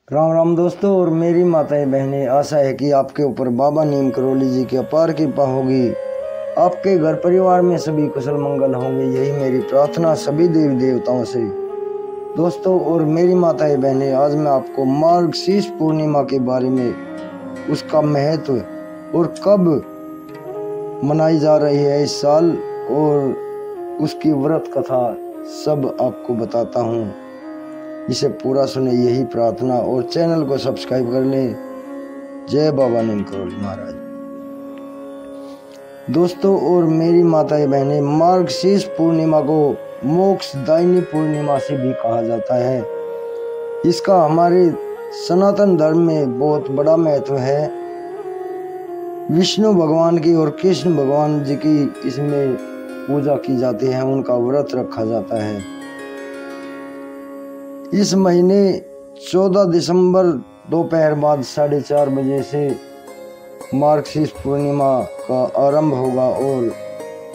राम राम दोस्तों और मेरी माताएं बहनें, आशा है कि आपके ऊपर बाबा नीम करोली जी की अपार कृपा होगी। आपके घर परिवार में सभी कुशल मंगल होंगे, यही मेरी प्रार्थना सभी देवी देवताओं से। दोस्तों और मेरी माताएं बहनें, आज मैं आपको मार्गशीर्ष पूर्णिमा के बारे में, उसका महत्व और कब मनाई जा रही है इस साल और उसकी व्रत कथा सब आपको बताता हूँ। इसे पूरा सुने, यही प्रार्थना, और चैनल को सब्सक्राइब कर लें। जय बाबा नीम करोली महाराज। दोस्तों और मेरी माताएं बहनें, मार्गशीर्ष पूर्णिमा को मोक्षदायिनी पूर्णिमा से भी कहा जाता है। इसका हमारे सनातन धर्म में बहुत बड़ा महत्व है। विष्णु भगवान की और कृष्ण भगवान जी की इसमें पूजा की जाती है, उनका व्रत रखा जाता है। इस महीने 14 दिसंबर दोपहर बाद 4:30 बजे से मार्गशीर्ष पूर्णिमा का आरंभ होगा और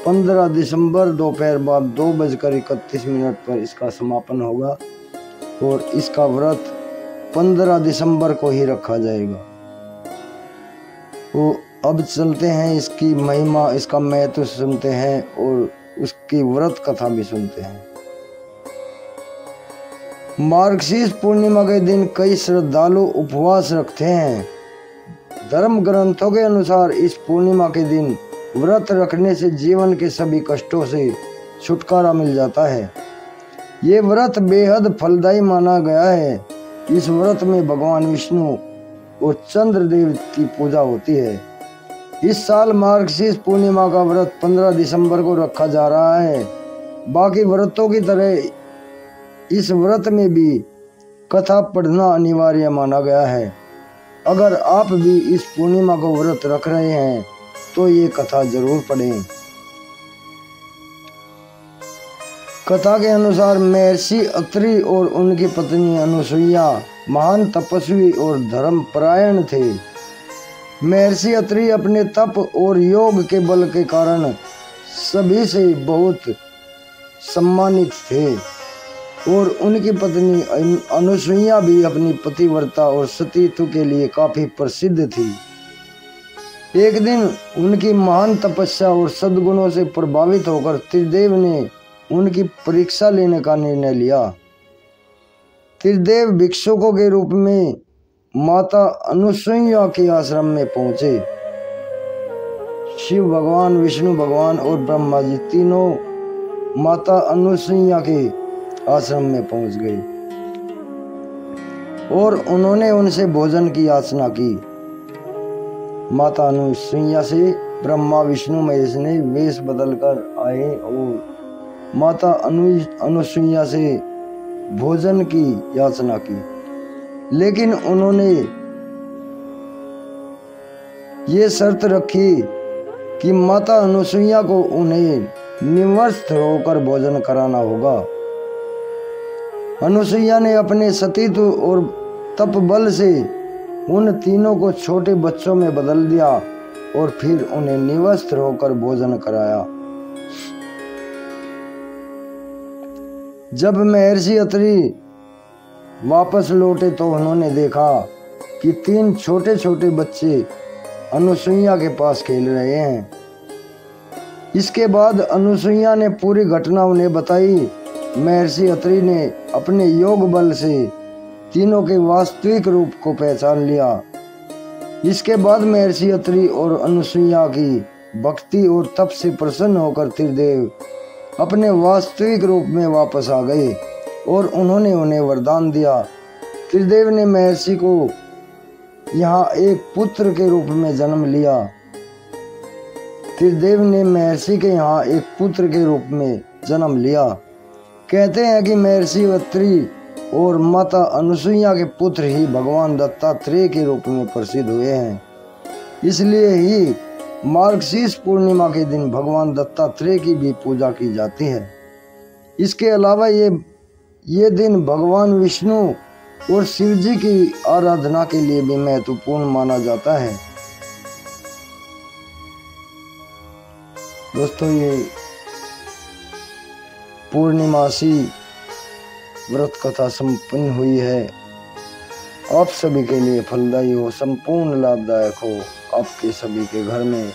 15 दिसंबर दोपहर बाद 2:31 पर इसका समापन होगा और इसका व्रत 15 दिसंबर को ही रखा जाएगा। तो अब चलते हैं, इसकी महिमा, इसका महत्व सुनते हैं और उसकी व्रत कथा भी सुनते हैं। मार्गशीर्ष पूर्णिमा के दिन कई श्रद्धालु उपवास रखते हैं। धर्म ग्रंथों के अनुसार इस पूर्णिमा के दिन व्रत रखने से जीवन के सभी कष्टों से छुटकारा मिल जाता है। ये व्रत बेहद फलदायी माना गया है। इस व्रत में भगवान विष्णु और चंद्रदेव की पूजा होती है। इस साल मार्गशीर्ष पूर्णिमा का व्रत 15 दिसंबर को रखा जा रहा है। बाकी व्रतों की तरह इस व्रत में भी कथा पढ़ना अनिवार्य माना गया है। अगर आप भी इस पूर्णिमा को व्रत रख रहे हैं तो ये कथा जरूर पढ़ें। कथा के अनुसार महर्षि अत्रि और उनकी पत्नी अनुसुईया महान तपस्वी और धर्मपरायण थे। महर्षि अत्रि अपने तप और योग के बल के कारण सभी से बहुत सम्मानित थे और उनकी पत्नी अनुसुईया भी अपनी पतिव्रता और सतीत्व के लिए काफी प्रसिद्ध थी। एक दिन उनकी महान तपस्या और सद्गुणों से प्रभावित होकर त्रिदेव ने उनकी परीक्षा लेने का निर्णय लिया। त्रिदेव भिक्षुकों के रूप में माता अनुसुईया के आश्रम में पहुंचे। शिव भगवान, विष्णु भगवान और ब्रह्मा जी तीनों माता अनुसुईया के आश्रम में पहुंच गए और उन्होंने उनसे भोजन की याचना की। माता अनुसुईया से ब्रह्मा, विष्णु, महेश ने वेश बदलकर आए और माता अनुसुईया से भोजन की याचना की, लेकिन उन्होंने ये शर्त रखी कि माता अनुसुईया को उन्हें निवस्त्र होकर भोजन कराना होगा। अनुसुईया ने अपने सतीत्व और तप बल से उन तीनों को छोटे बच्चों में बदल दिया और फिर उन्हें निवस्त्र होकर भोजन कराया। जब महर्षि अत्रि वापस लौटे तो उन्होंने देखा कि 3 छोटे छोटे बच्चे अनुसुईया के पास खेल रहे हैं। इसके बाद अनुसुईया ने पूरी घटना उन्हें बताई। महर्षि अत्रि ने अपने योग बल से तीनों के वास्तविक रूप को पहचान लिया। इसके बाद महर्षि अत्रि और अनुसुईया की भक्ति और तप से प्रसन्न होकर त्रिदेव अपने वास्तविक रूप में वापस आ गए और उन्होंने उन्हें वरदान दिया। त्रिदेव ने महर्षि को यहाँ एक पुत्र के रूप में जन्म लिया। त्रिदेव ने महर्षि के यहाँ एक पुत्र के रूप में जन्म लिया। कहते हैं कि महर्षि अत्रि और माता अनुसुईया के पुत्र ही भगवान दत्तात्रेय के रूप में प्रसिद्ध हुए हैं। इसलिए ही मार्गशीर्ष पूर्णिमा के दिन भगवान दत्तात्रेय की भी पूजा की जाती है। इसके अलावा ये दिन भगवान विष्णु और शिव जी की आराधना के लिए भी महत्वपूर्ण माना जाता है। दोस्तों, ये पूर्णिमासी व्रत कथा संपन्न हुई है। आप सभी के लिए फलदायी हो, संपूर्ण लाभदायक हो। आपके सभी के घर में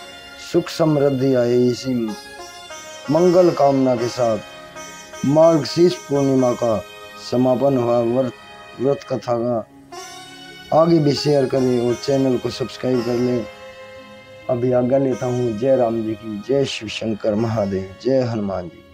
सुख समृद्धि आए, इसी मंगल कामना के साथ मार्गशीर्ष पूर्णिमा का समापन हुआ। व्रत कथा का आगे भी शेयर करें और चैनल को सब्सक्राइब कर लें। अभी आज्ञा लेता हूँ। जय राम जी की, जय शिव शंकर महादेव, जय हनुमान जी।